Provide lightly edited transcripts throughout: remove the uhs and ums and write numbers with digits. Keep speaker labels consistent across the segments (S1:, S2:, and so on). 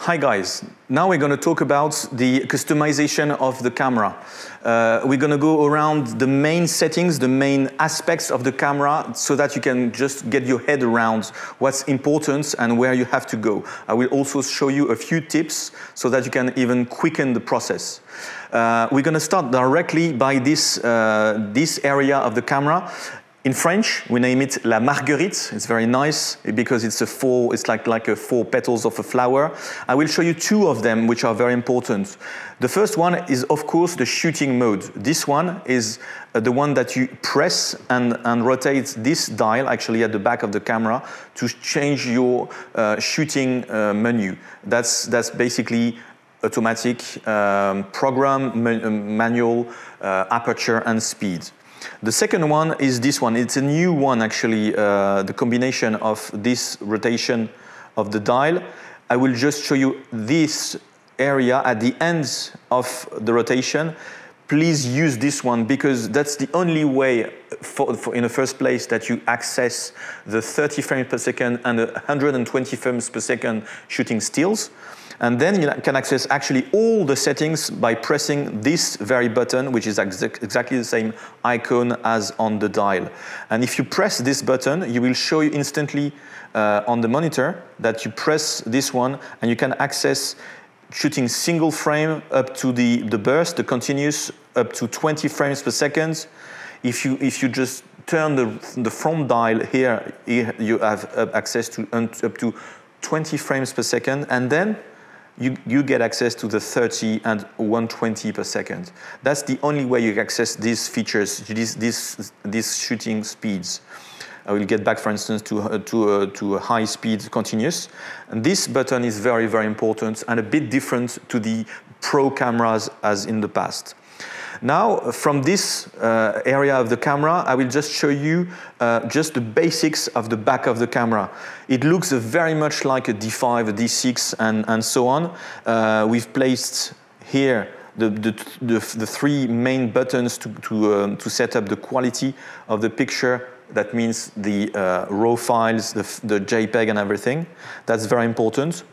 S1: Hi guys, now we're going to talk about the customization of the camera. We're going to go around the main settings, the main aspects of the camera, so that you can just get your head around what's important and where you have to go. I will also show you a few tips so that you can even quicken the process. We're going to start directly by this area of the camera. In French, we name it La Marguerite. It's very nice because it's like four petals of a flower. I will show you two of them which are very important. The first one is, of course, the shooting mode. This one is the one that you press and rotate this dial actually at the back of the camera to change your shooting menu. That's basically automatic, program, manual, aperture and speed. The second one is this one. It's a new one actually, the combination of this rotation of the dial. I will just show you this area at the ends of the rotation. Please use this one because that's the only way in the first place that you access the 30 frames per second and the 120 frames per second shooting stills. And then you can access actually all the settings by pressing this very button, which is exactly the same icon as on the dial. And if you press this button, you will show you instantly on the monitor that you press this one and you can access shooting single frame up to the burst, the continuous up to 20 frames per second. If you just turn the front dial here, you have access to up to 20 frames per second, and then you get access to the 30 and 120 per second. That's the only way you access these features, these shooting speeds. I will get back, for instance, to a high speed continuous. And this button is very, very important and a bit different to the Pro cameras as in the past. Now, from this area of the camera, I will just show you just the basics of the back of the camera. It looks very much like a D5, a D6, and so on. We've placed here the three main buttons to set up the quality of the picture. That means the RAW files, the JPEG and everything. That's very important.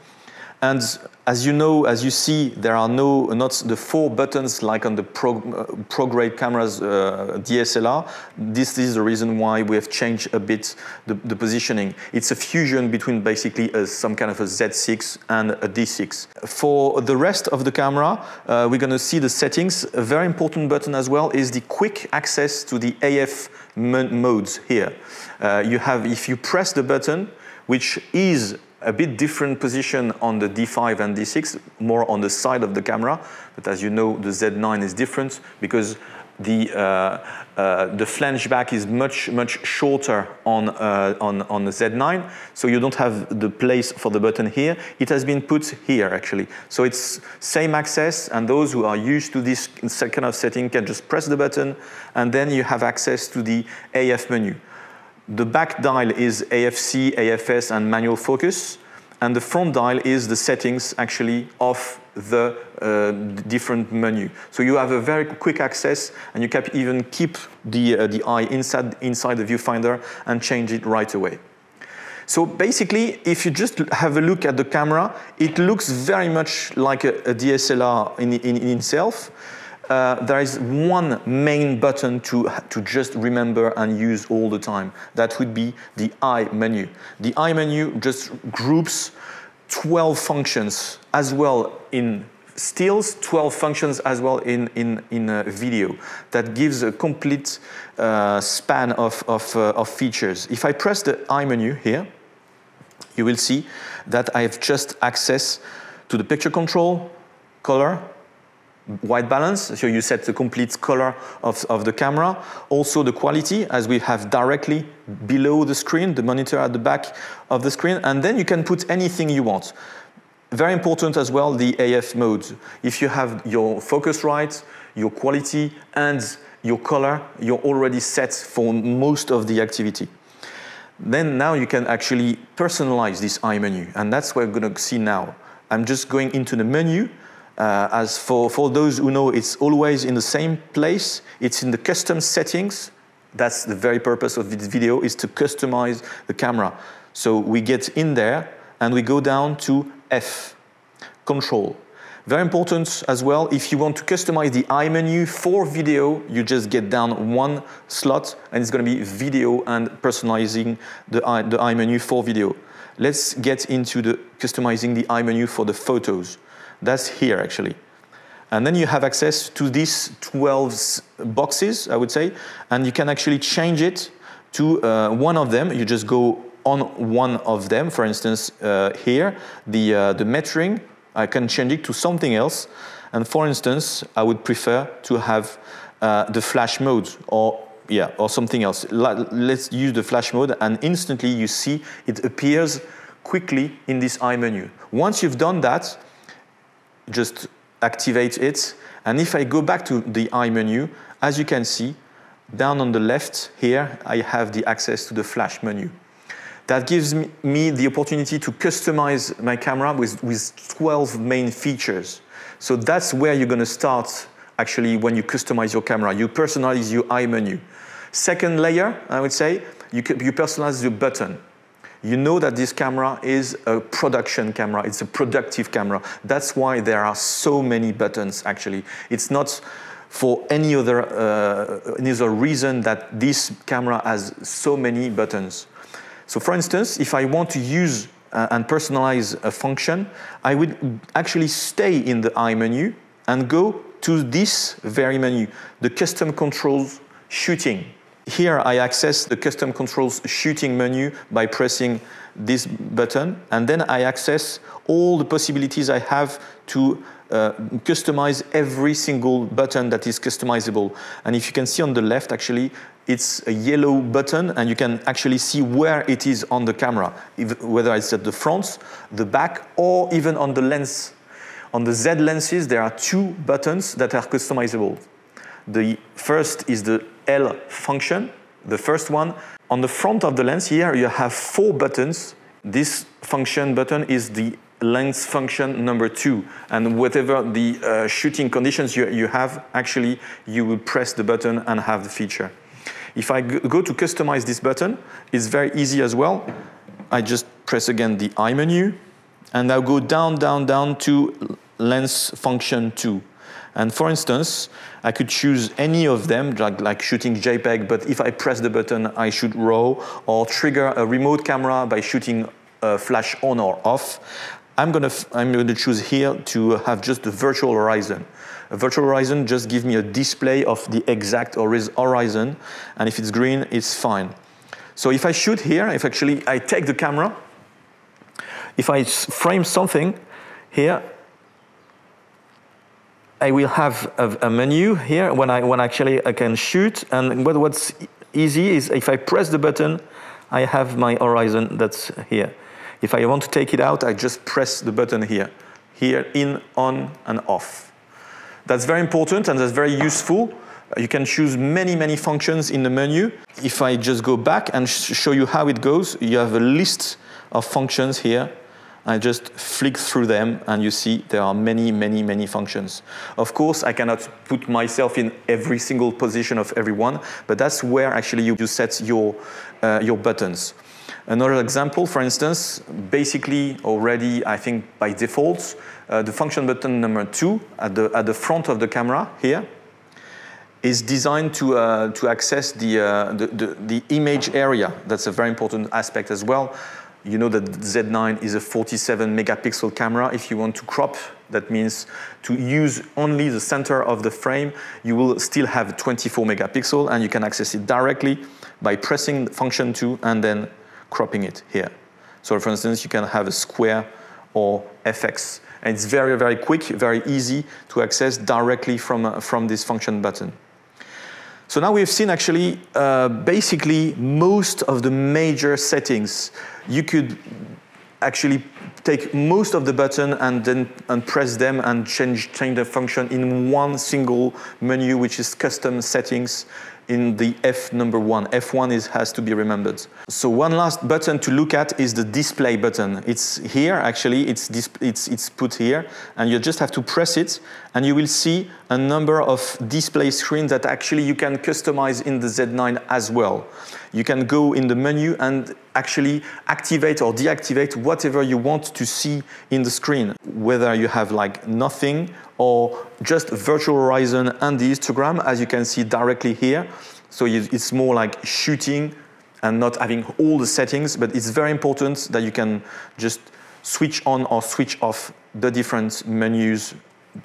S1: And as you know, as you see, there are not the four buttons like on the pro-grade cameras DSLR. This is the reason why we have changed a bit the positioning. It's a fusion between basically some kind of a Z6 and a D6. For the rest of the camera, we're going to see the settings. A very important button as well is the quick access to the AF modes here. If you press the button, which is a bit different position on the D5 and D6, more on the side of the camera. But as you know, the Z9 is different because the flange back is much shorter on the Z9. So you don't have the place for the button here. It has been put here actually. So it's same access, and those who are used to this kind of setting can just press the button, and then you have access to the AF menu. The back dial is AFC, AFS, and manual focus. And the front dial is the settings, actually, of the different menu. So you have a very quick access, and you can even keep the eye inside the viewfinder and change it right away. So basically, if you just have a look at the camera, it looks very much like a DSLR in itself. There is one main button to just remember and use all the time. That would be the I menu. The I menu just groups 12 functions as well in stills, 12 functions as well in video. That gives a complete span of features. If I press the I menu here, you will see that I have just access to the picture control, color, white balance, so you set the complete color of the camera. Also the quality, as we have directly below the screen, the monitor at the back of the screen, and then you can put anything you want. Very important as well, the AF modes. If you have your focus right, your quality, and your color, you're already set for most of the activity. Then now you can actually personalize this I menu, and that's what we're going to see now. I'm just going into the menu. As for those who know, it's always in the same place. It's in the custom settings. That's the very purpose of this video, is to customize the camera. So we get in there and we go down to F. control. Very important as well, if you want to customize the eye menu for video, you just get down one slot and it's going to be video and personalizing the eye menu for video. Let's get into the customizing the eye menu for the photos. That's here actually. And then you have access to these 12 boxes, I would say, and you can actually change it to one of them. You just go on one of them. For instance, here, the metering, I can change it to something else. And for instance, I would prefer to have the flash mode or something else. Let's use the flash mode, and instantly you see it appears quickly in this eye menu. Once you've done that, just activate it. And if I go back to the eye menu, as you can see, down on the left here, I have the access to the flash menu. That gives me the opportunity to customize my camera with 12 main features. So that's where you're going to start actually when you customize your camera. You personalize your eye menu. Second layer, I would say, you personalize your button. You know that this camera is a production camera. It's a productive camera. That's why there are so many buttons, actually. It's not for any other reason that this camera has so many buttons. So for instance, if I want to use and personalize a function, I would actually stay in the eye menu and go to this very menu, the custom controls shooting. Here I access the custom controls shooting menu by pressing this button, and then I access all the possibilities I have to customize every single button that is customizable. And if you can see on the left, actually, it's a yellow button, and you can actually see where it is on the camera, whether it's at the front, the back, or even on the lens. On the Z lenses, there are 2 buttons that are customizable. The first is the L function, the first one. On the front of the lens here, you have 4 buttons. This function button is the lens function number 2. And whatever the shooting conditions you have, actually, you will press the button and have the feature. If I go to customize this button, it's very easy as well. I just press again the eye menu, and I'll go down, down, down to lens function 2. And for instance, I could choose any of them, like shooting JPEG, but if I press the button, I shoot RAW, or trigger a remote camera by shooting flash on or off. I'm going to choose here to have just the virtual horizon. A virtual horizon just gives me a display of the exact horizon, and if it's green, it's fine. So if I shoot here, if actually I take the camera, if I frame something here, I will have a menu here when actually I can shoot, and what's easy is if I press the button, I have my horizon that's here. If I want to take it out, I just press the button here, in, on, and off. That's very important and that's very useful. You can choose many, many functions in the menu. If I just go back and show you how it goes, you have a list of functions here. I just flick through them, and you see there are many, many, many functions. Of course, I cannot put myself in every single position of every one, but that's where actually you set your buttons. Another example, for instance, basically already, I think by default, the function button number 2 at the front of the camera here is designed to access the image area. That's a very important aspect as well. You know that Z9 is a 47 megapixel camera. If you want to crop, that means to use only the center of the frame, you will still have 24 megapixel, and you can access it directly by pressing function 2 and then cropping it here. So for instance, you can have a square or FX. And it's very, very quick, very easy to access directly from this function button. So now we've seen actually basically most of the major settings. You could actually take most of the button and press them and change the function in one single menu, which is custom settings in the F1. F1 has to be remembered. So one last button to look at is the display button. It's here, actually, it's put here, and you just have to press it, and you will see a number of display screens that actually you can customize in the Z9 as well. You can go in the menu and actually activate or deactivate whatever you want to see in the screen, whether you have like nothing or just virtual horizon and the histogram, as you can see directly here. So it's more like shooting and not having all the settings, but it's very important that you can just switch on or switch off the different menus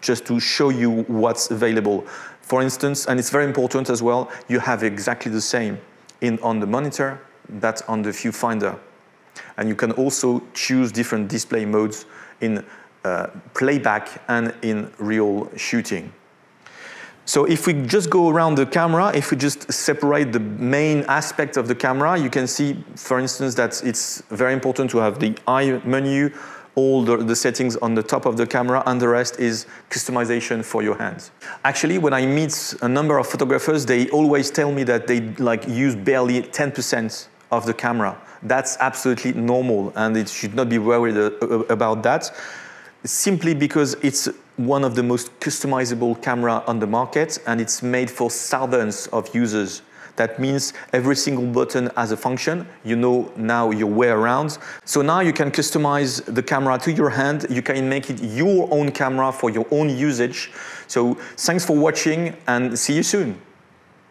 S1: just to show you what's available. For instance, and it's very important as well, you have exactly the same on the monitor that's on the viewfinder. And you can also choose different display modes in playback and in real shooting. So if we just go around the camera, if we just separate the main aspect of the camera, you can see, for instance, that it's very important to have the eye menu, all the settings on the top of the camera, and the rest is customization for your hands. Actually, when I meet a number of photographers, they always tell me that they use barely 10% of the camera. That's absolutely normal, and it should not be worried about that, simply because it's one of the most customizable camera on the market, and it's made for thousands of users. That means every single button has a function. You know now your way around. So now you can customize the camera to your hand. You can make it your own camera for your own usage. So thanks for watching, and see you soon.